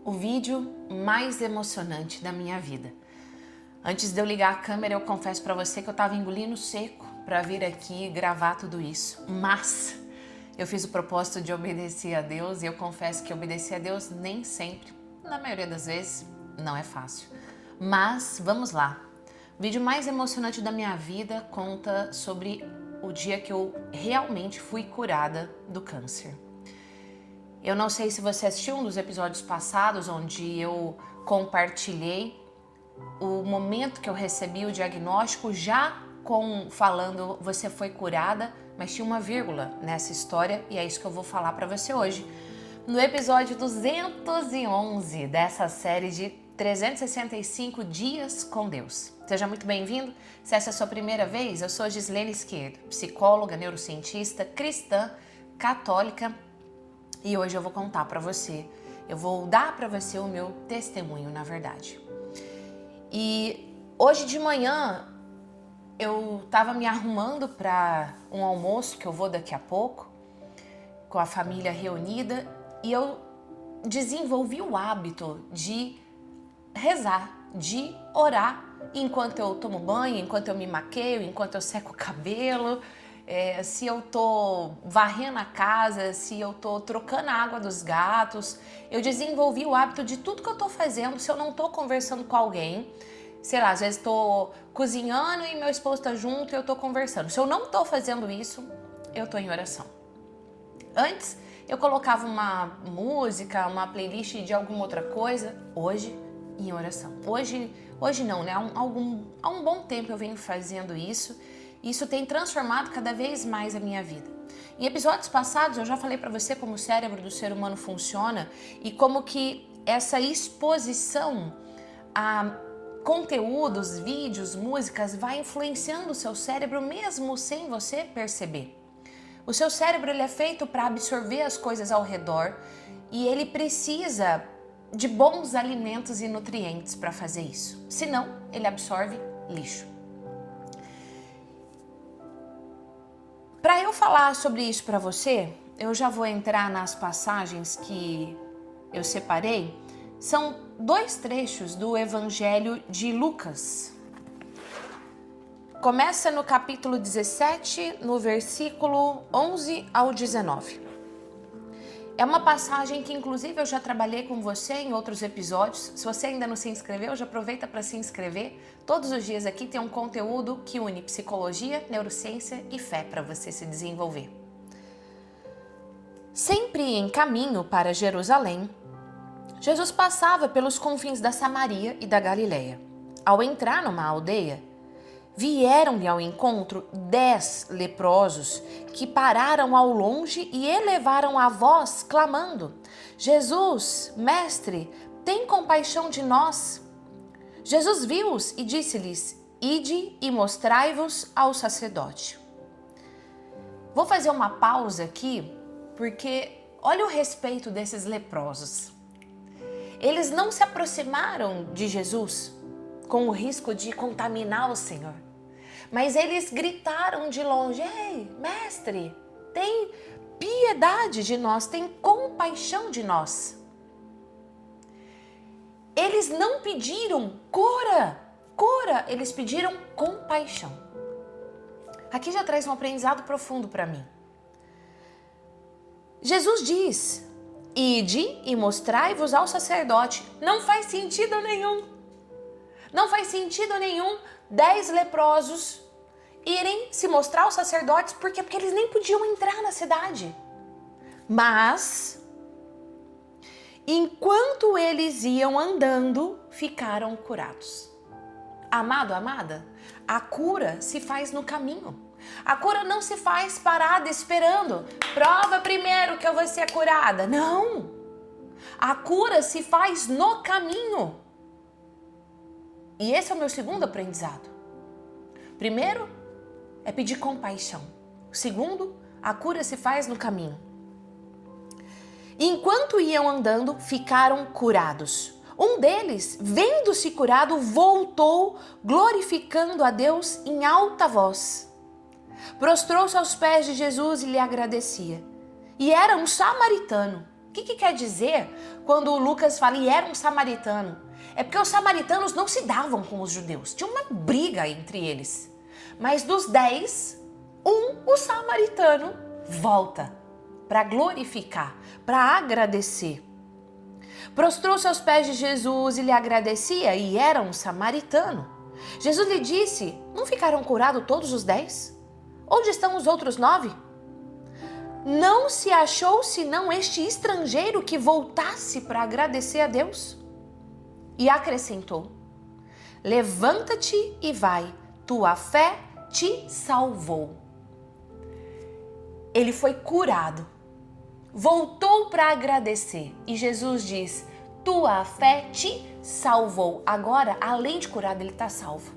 o vídeo mais emocionante da minha vida. Antes de eu ligar a câmera, eu confesso para você que eu estava engolindo seco para vir aqui gravar tudo isso. Mas eu fiz o propósito de obedecer a Deus e eu confesso que obedecer a Deus nem sempre, na maioria das vezes, não é fácil. Mas vamos lá. O vídeo mais emocionante da minha vida conta sobre o dia que eu realmente fui curada do câncer. Eu não sei se você assistiu um dos episódios passados onde eu compartilhei o momento que eu recebi o diagnóstico, já falando você foi curada, mas tinha uma vírgula nessa história e é isso que eu vou falar para você hoje. No episódio 211 dessa série de 365 dias com Deus. Seja muito bem-vindo. Se essa é a sua primeira vez, eu sou Gislene Izquierdo, psicóloga, neurocientista, cristã, católica, e hoje eu vou contar para você, eu vou dar para você o meu testemunho, na verdade. E hoje de manhã eu estava me arrumando para um almoço que eu vou daqui a pouco, com a família reunida, e eu desenvolvi o hábito de rezar, de orar enquanto eu tomo banho, enquanto eu me maqueio, enquanto eu seco o cabelo, se eu tô varrendo a casa, se eu tô trocando a água dos gatos. Eu desenvolvi o hábito de tudo que eu tô fazendo, se eu não tô conversando com alguém, sei lá, às vezes tô cozinhando e meu esposo tá junto e eu tô conversando. Se eu não tô fazendo isso, eu tô em oração. Antes, eu colocava uma música, uma playlist de alguma outra coisa. Hoje, em oração. Hoje não, né? Há um bom tempo eu venho fazendo isso. Isso tem transformado cada vez mais a minha vida. Em episódios passados eu já falei para você como o cérebro do ser humano funciona e como que essa exposição a conteúdos, vídeos, músicas vai influenciando o seu cérebro mesmo sem você perceber. O seu cérebro ele é feito para absorver as coisas ao redor e ele precisa de bons alimentos e nutrientes para fazer isso. Senão, ele absorve lixo. Para eu falar sobre isso para você, eu já vou entrar nas passagens que eu separei. São dois trechos do Evangelho de Lucas. Começa no capítulo 17, no versículo 11 ao 19. É uma passagem que inclusive eu já trabalhei com você em outros episódios. Se você ainda não se inscreveu, já aproveita para se inscrever. Todos os dias aqui tem um conteúdo que une psicologia, neurociência e fé para você se desenvolver. Sempre em caminho para Jerusalém, Jesus passava pelos confins da Samaria e da Galileia. Ao entrar numa aldeia, vieram-lhe ao encontro 10 leprosos que pararam ao longe e elevaram a voz, clamando: Jesus, mestre, tem compaixão de nós. Jesus viu-os e disse-lhes: Ide e mostrai-vos ao sacerdote. Vou fazer uma pausa aqui, porque olha o respeito desses leprosos. Eles não se aproximaram de Jesus com o risco de contaminar o Senhor. Mas eles gritaram de longe: Ei, mestre, tem piedade de nós, tem compaixão de nós. Eles não pediram cura, eles pediram compaixão. Aqui já traz um aprendizado profundo para mim. Jesus diz: Ide e mostrai-vos ao sacerdote. Não faz sentido nenhum. Não faz sentido nenhum 10 leprosos irem se mostrar aos sacerdotes. Por quê? Porque eles nem podiam entrar na cidade. Mas, enquanto eles iam andando, ficaram curados. Amado, amada, a cura se faz no caminho. A cura não se faz parada esperando. Prova primeiro que eu vou ser curada. Não! A cura se faz no caminho. E esse é o meu segundo aprendizado. Primeiro, é pedir compaixão. Segundo, a cura se faz no caminho. Enquanto iam andando, ficaram curados. Um deles, vendo-se curado, voltou, glorificando a Deus em alta voz. Prostrou-se aos pés de Jesus e lhe agradecia. E era um samaritano. que quer dizer quando o Lucas fala e era um samaritano? É porque os samaritanos não se davam com os judeus. Tinha uma briga entre eles. Mas dos 10, o samaritano volta para glorificar, para agradecer. Prostrou-se aos pés de Jesus e lhe agradecia, e era um samaritano. Jesus lhe disse: não ficaram curados todos os 10? Onde estão os outros 9? Não se achou senão este estrangeiro que voltasse para agradecer a Deus? E acrescentou: levanta-te e vai, tua fé te salvou. Ele foi curado, voltou para agradecer, e Jesus diz: tua fé te salvou. Agora, além de curado, ele está salvo.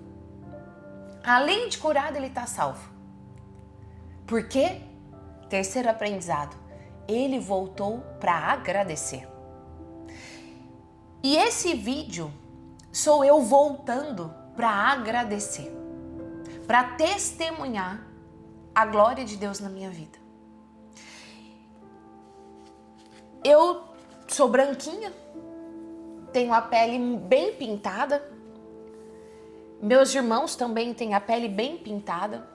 Além de curado, ele está salvo. Por quê? Terceiro aprendizado, ele voltou para agradecer. E esse vídeo sou eu voltando para agradecer, para testemunhar a glória de Deus na minha vida. Eu sou branquinha, tenho a pele bem pintada, meus irmãos também têm a pele bem pintada,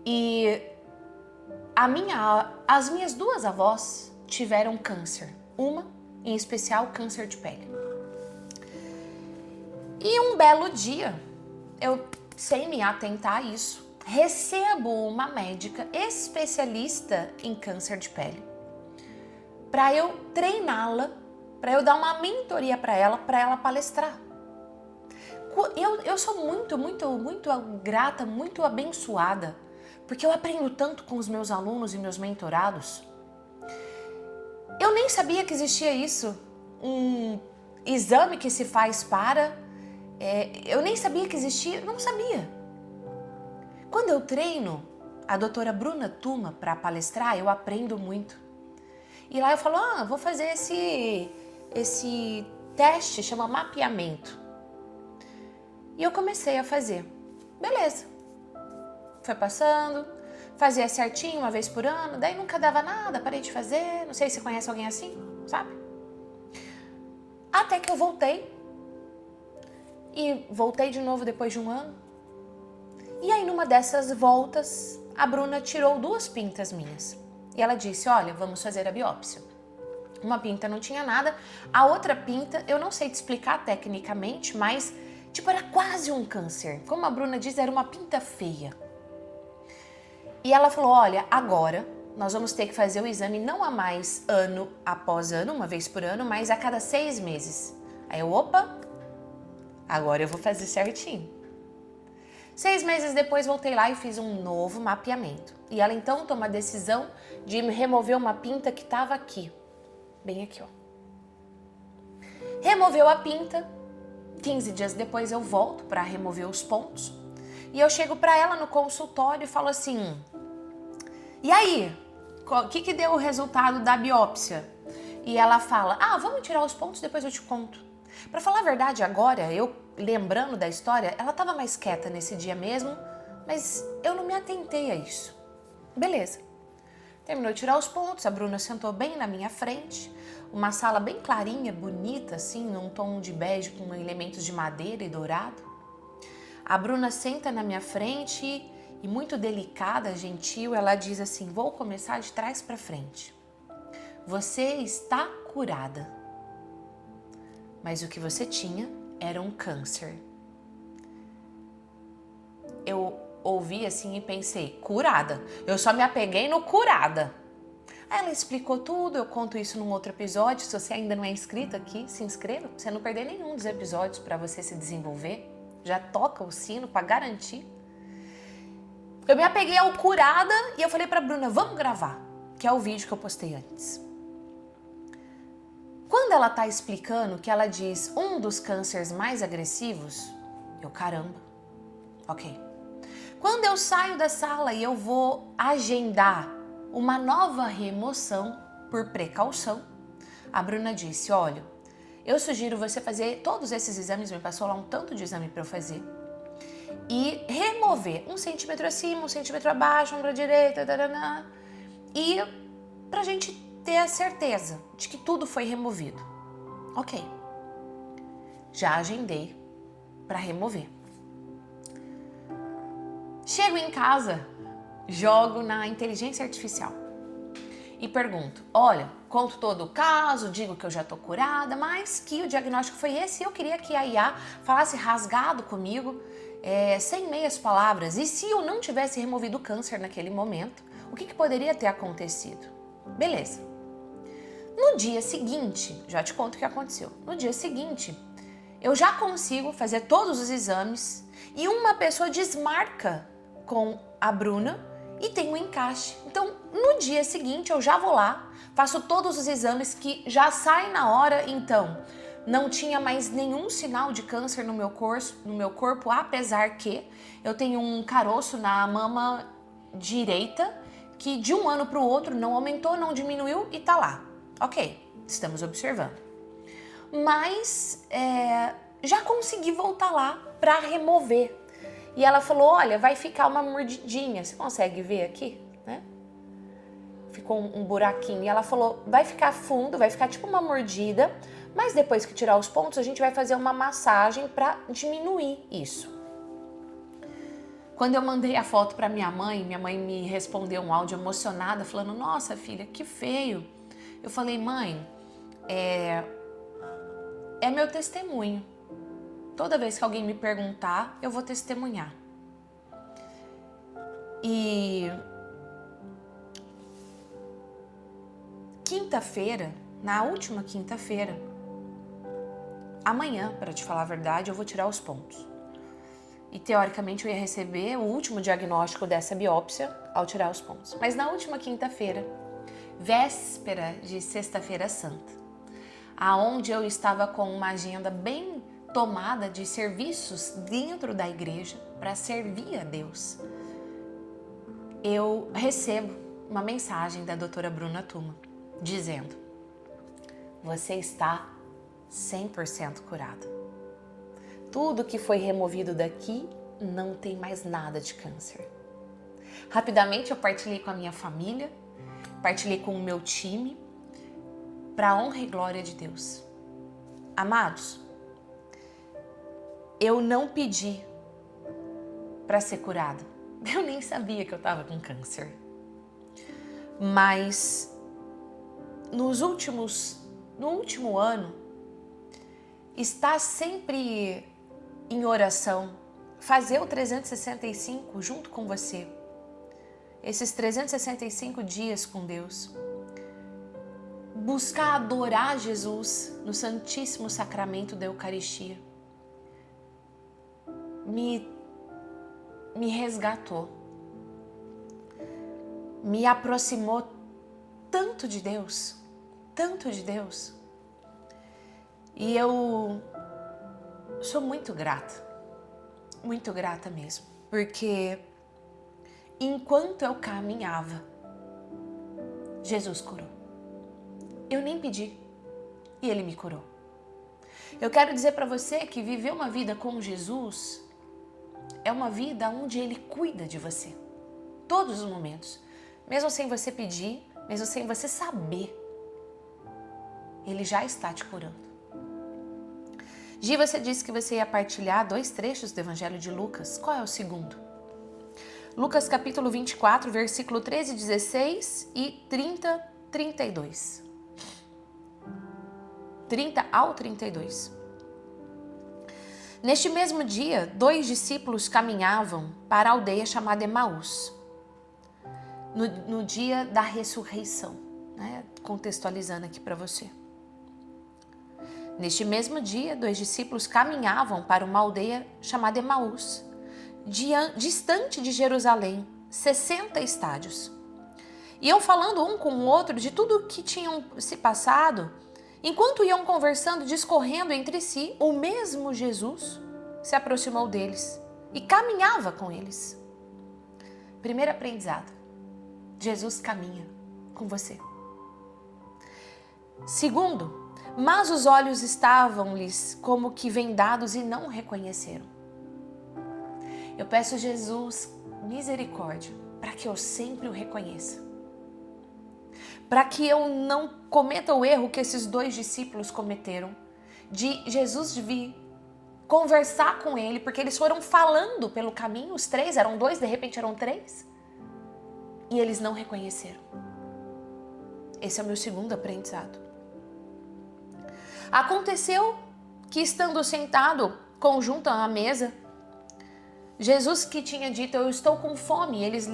e as minhas duas avós tiveram câncer, uma em especial câncer de pele. E um belo dia, eu sem me atentar a isso, recebo uma médica especialista em câncer de pele para eu treiná-la, para eu dar uma mentoria para ela palestrar. Eu sou muito grata, muito abençoada, porque eu aprendo tanto com os meus alunos e meus mentorados. Eu nem sabia que existia isso, um exame que se faz para... eu nem sabia que existia, não sabia. Quando eu treino a doutora Bruna Tuma para palestrar, eu aprendo muito. E lá eu falo, vou fazer esse teste, chama mapeamento. E eu comecei a fazer. Beleza. Foi passando, fazia certinho uma vez por ano, daí nunca dava nada, parei de fazer. Não sei se você conhece alguém assim, sabe? Até que eu voltei. E voltei de novo depois de um ano. E aí numa dessas voltas, a Bruna tirou 2 pintas minhas. E ela disse, olha, vamos fazer a biópsia. Uma pinta não tinha nada, a outra pinta, eu não sei te explicar tecnicamente, mas tipo era quase um câncer. Como a Bruna diz, era uma pinta feia. E ela falou, olha, agora nós vamos ter que fazer o exame não a mais ano após ano, uma vez por ano, mas a cada 6 meses. Aí eu, opa, agora eu vou fazer certinho. 6 meses depois voltei lá e fiz um novo mapeamento. E ela então tomou a decisão de remover uma pinta que estava aqui, bem aqui, ó. Removeu a pinta, 15 dias depois eu volto para remover os pontos. E eu chego para ela no consultório e falo assim, e aí, o que deu o resultado da biópsia? E ela fala, vamos tirar os pontos, depois eu te conto. Para falar a verdade agora, eu lembrando da história, ela estava mais quieta nesse dia mesmo, mas eu não me atentei a isso. Beleza. Terminou de tirar os pontos, a Bruna sentou bem na minha frente, uma sala bem clarinha, bonita assim, num tom de bege com elementos de madeira e dourado. A Bruna senta na minha frente e muito delicada, gentil, ela diz assim, vou começar de trás para frente. Você está curada, mas o que você tinha era um câncer. Eu ouvi assim e pensei, curada? Eu só me apeguei no curada. Aí ela explicou tudo, eu conto isso num outro episódio. Se você ainda não é inscrito aqui, se inscreva, pra você não perder nenhum dos episódios para você se desenvolver. Já toca o sino para garantir. Eu me apeguei ao curada e eu falei pra Bruna, vamos gravar, que é o vídeo que eu postei antes. Quando ela tá explicando que ela diz um dos cânceres mais agressivos, eu, caramba, ok. Quando eu saio da sala e eu vou agendar uma nova remoção por precaução, a Bruna disse, olha, eu sugiro você fazer todos esses exames, me passou lá um tanto de exame para eu fazer, e remover 1 centímetro acima, 1 centímetro abaixo, ombro direita, e pra gente ter a certeza de que tudo foi removido. Ok. Já agendei para remover. Chego em casa, jogo na inteligência artificial e pergunto, olha, conto todo o caso, digo que eu já tô curada, mas que o diagnóstico foi esse e eu queria que a IA falasse rasgado comigo, sem meias palavras. E se eu não tivesse removido o câncer naquele momento, o que poderia ter acontecido? Beleza. No dia seguinte, já te conto o que aconteceu. No dia seguinte, eu já consigo fazer todos os exames e uma pessoa desmarca com a Bruna e tem um encaixe. Então, no dia seguinte, eu já vou lá, faço todos os exames que já saem na hora. Então, não tinha mais nenhum sinal de câncer no meu corpo, apesar que eu tenho um caroço na mama direita que de um ano para o outro não aumentou, não diminuiu e tá lá. Ok, estamos observando. Mas já consegui voltar lá para remover. E ela falou, olha, vai ficar uma mordidinha. Você consegue ver aqui, né? Ficou um buraquinho. E ela falou, vai ficar fundo, vai ficar tipo uma mordida. Mas depois que tirar os pontos, a gente vai fazer uma massagem para diminuir isso. Quando eu mandei a foto para minha mãe me respondeu um áudio emocionada, falando, nossa filha, que feio. Eu falei, mãe, é meu testemunho. Toda vez que alguém me perguntar, eu vou testemunhar. E quinta-feira, na última quinta-feira, amanhã, para te falar a verdade, eu vou tirar os pontos. E teoricamente eu ia receber o último diagnóstico dessa biópsia ao tirar os pontos. Mas na última quinta-feira, véspera de Sexta-feira Santa, aonde eu estava com uma agenda bem tomada de serviços dentro da igreja para servir a Deus, eu recebo uma mensagem da doutora Bruna Tuma dizendo, você está 100% curada. Tudo que foi removido daqui não tem mais nada de câncer. Rapidamente eu partilhei com a minha família, partilhei com o meu time, para a honra e glória de Deus. Amados, eu não pedi para ser curada. Eu nem sabia que eu estava com câncer. Mas no último ano, estar sempre em oração, fazer o 365 junto com você, esses 365 dias com Deus, buscar adorar Jesus no Santíssimo Sacramento da Eucaristia, me resgatou, me aproximou tanto de Deus, e eu sou muito grata mesmo, porque enquanto eu caminhava, Jesus curou. Eu nem pedi e Ele me curou. Eu quero dizer para você que viver uma vida com Jesus é uma vida onde Ele cuida de você, todos os momentos, mesmo sem você pedir, mesmo sem você saber, Ele já está te curando. Gi, você disse que você ia partilhar 2 trechos do Evangelho de Lucas. Qual é o segundo? Lucas capítulo 24, versículo 13, 16 e 30, 32. 30 ao 32. Neste mesmo dia, 2 discípulos caminhavam para a aldeia chamada Emaús, no dia da ressurreição, né? Contextualizando aqui para você. Neste mesmo dia, 2 discípulos caminhavam para uma aldeia chamada Emaús, distante de Jerusalém, 60 estádios. Iam falando um com o outro de tudo o que tinham se passado. Enquanto iam conversando, discorrendo entre si, o mesmo Jesus se aproximou deles e caminhava com eles. Primeiro aprendizado: Jesus caminha com você. Segundo, mas os olhos estavam-lhes como que vendados e não o reconheceram. Eu peço a Jesus misericórdia para que eu sempre o reconheça. para que eu não cometa o erro que esses 2 discípulos cometeram, de Jesus vir conversar com ele, porque eles foram falando pelo caminho, os 3, eram 2, de repente eram 3, e eles não reconheceram. Esse é o meu segundo aprendizado. Aconteceu que, estando sentado conjunto à mesa, Jesus, que tinha dito, eu estou com fome, eles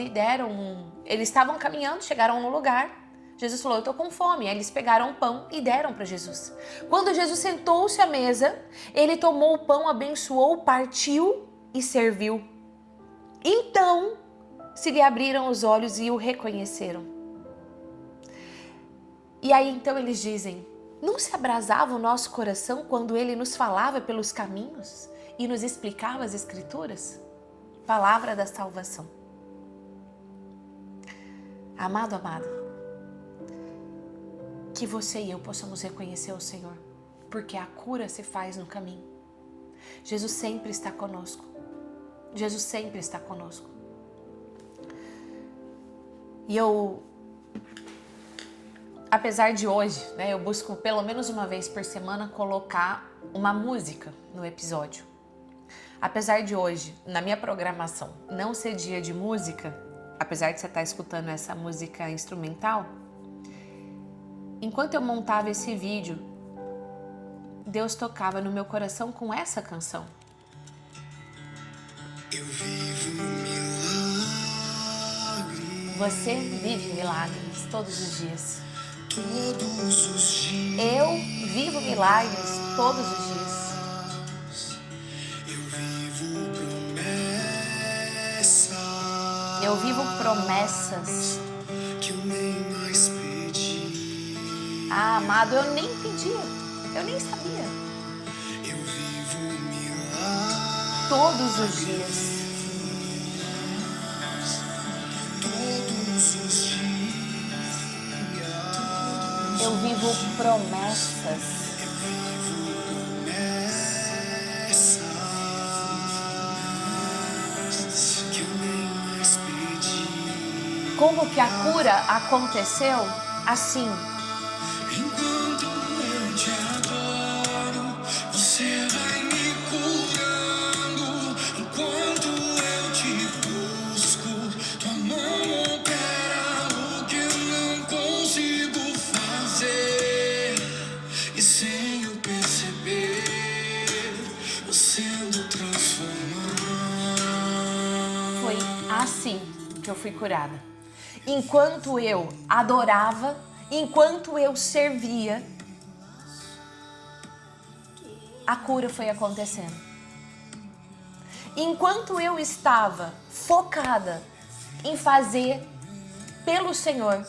estavam caminhando, chegaram no lugar, Jesus falou, eu estou com fome. Aí eles pegaram o pão e deram para Jesus. Quando Jesus sentou-se à mesa, ele tomou o pão, abençoou, partiu e serviu. Então se lhe abriram os olhos e o reconheceram. E aí então eles dizem, não se abrasava o nosso coração quando ele nos falava pelos caminhos e nos explicava as Escrituras? Palavra da salvação. Amado, amado, que você e eu possamos reconhecer o Senhor, porque a cura se faz no caminho. Jesus sempre está conosco. Jesus sempre está conosco. E eu, apesar de hoje, eu busco pelo menos uma vez por semana colocar uma música no episódio. Apesar de hoje, na minha programação, não ser dia de música, apesar de você estar escutando essa música instrumental, enquanto eu montava esse vídeo, Deus tocava no meu coração com essa canção. Eu vivo milagres. Você vive milagres todos os dias. Todos os dias. Eu vivo milagres todos os dias. Eu vivo promessas. Que eu nem mais pedi. Ah, amado, eu nem pedia. Eu nem sabia. Eu vivo milagres. Todos os dias. Todos os dias. Eu vivo promessas. Como que a cura aconteceu? Assim. Enquanto eu te adoro, você vai me curando. Enquanto eu te busco, tua mão opera o que eu não consigo fazer. E sem eu perceber, eu sendo transformado. Foi assim que eu fui curada. Enquanto eu adorava, enquanto eu servia, a cura foi acontecendo. Enquanto eu estava focada em fazer pelo Senhor,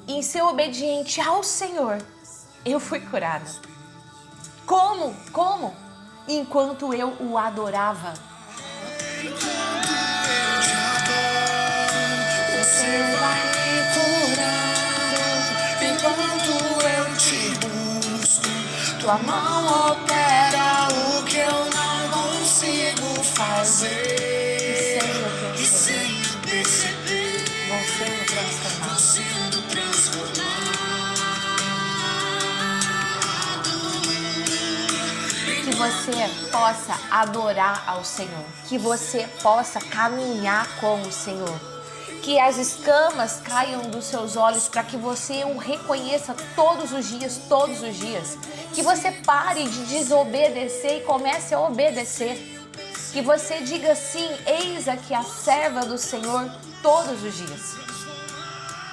em ser obediente ao Senhor, eu fui curada. Como? Como? Enquanto eu o adorava. Você vai me curando enquanto eu te busco. Tua mão opera o que eu não consigo fazer. E sem eu perceber, vou sendo transformado. Que você possa adorar ao Senhor. Que você possa caminhar com o Senhor. Que as escamas caiam dos seus olhos para que você o reconheça todos os dias, todos os dias. Que você pare de desobedecer e comece a obedecer. Que você diga sim, eis aqui a serva do Senhor todos os dias.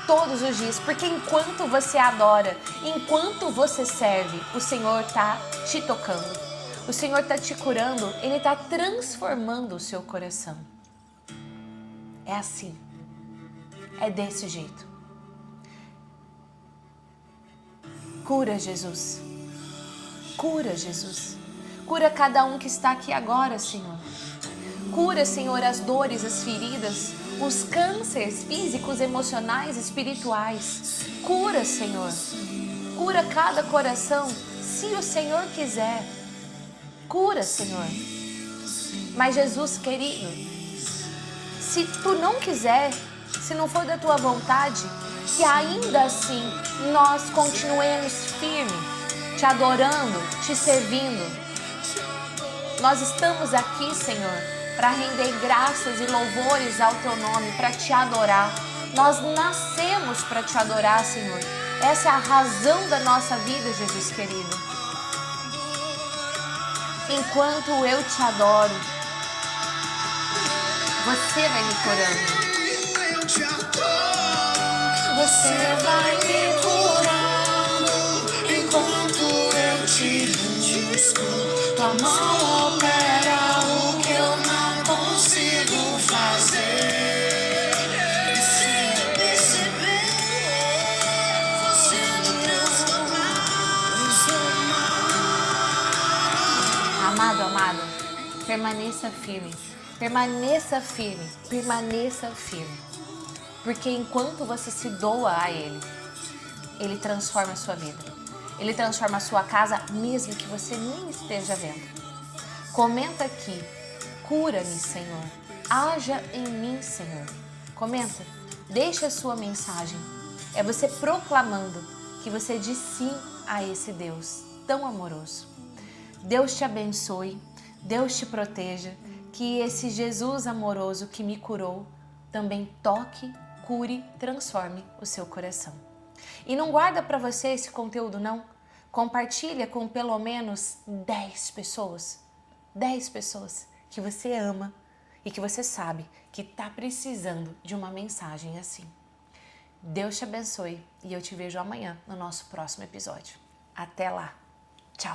Todos os dias, porque enquanto você adora, enquanto você serve, o Senhor está te tocando. O Senhor está te curando, Ele está transformando o seu coração. É assim. É desse jeito. Cura, Jesus. Cura, Jesus. Cura cada um que está aqui agora, Senhor. Cura, Senhor, as dores, as feridas, os cânceres físicos, emocionais, espirituais. Cura, Senhor. Cura cada coração, se o Senhor quiser. Cura, Senhor. Mas, Jesus querido, se tu não quiser, se não for da tua vontade, que ainda assim nós continuemos firmes, te adorando, te servindo. Nós estamos aqui, Senhor, para render graças e louvores ao Teu nome, para Te adorar. Nós nascemos para Te adorar, Senhor. Essa é a razão da nossa vida, Jesus querido. Enquanto eu Te adoro, você vai me curando. Você vai me curando enquanto eu Te busco. Tua mão opera o que eu não consigo fazer. Preciso perceber você no meu amado, amada, permaneça firme. Permaneça firme. Permaneça firme. Porque enquanto você se doa a Ele, Ele transforma a sua vida. Ele transforma a sua casa, mesmo que você nem esteja vendo. Comenta aqui, cura-me, Senhor. Haja em mim, Senhor. Comenta, deixa a sua mensagem. É você proclamando que você diz sim a esse Deus tão amoroso. Deus te abençoe, Deus te proteja, que esse Jesus amoroso que me curou também toque, cure, transforme o seu coração. E não guarda para você esse conteúdo, não. Compartilha com pelo menos 10 pessoas. 10 pessoas que você ama e que você sabe que está precisando de uma mensagem assim. Deus te abençoe e eu te vejo amanhã no nosso próximo episódio. Até lá. Tchau.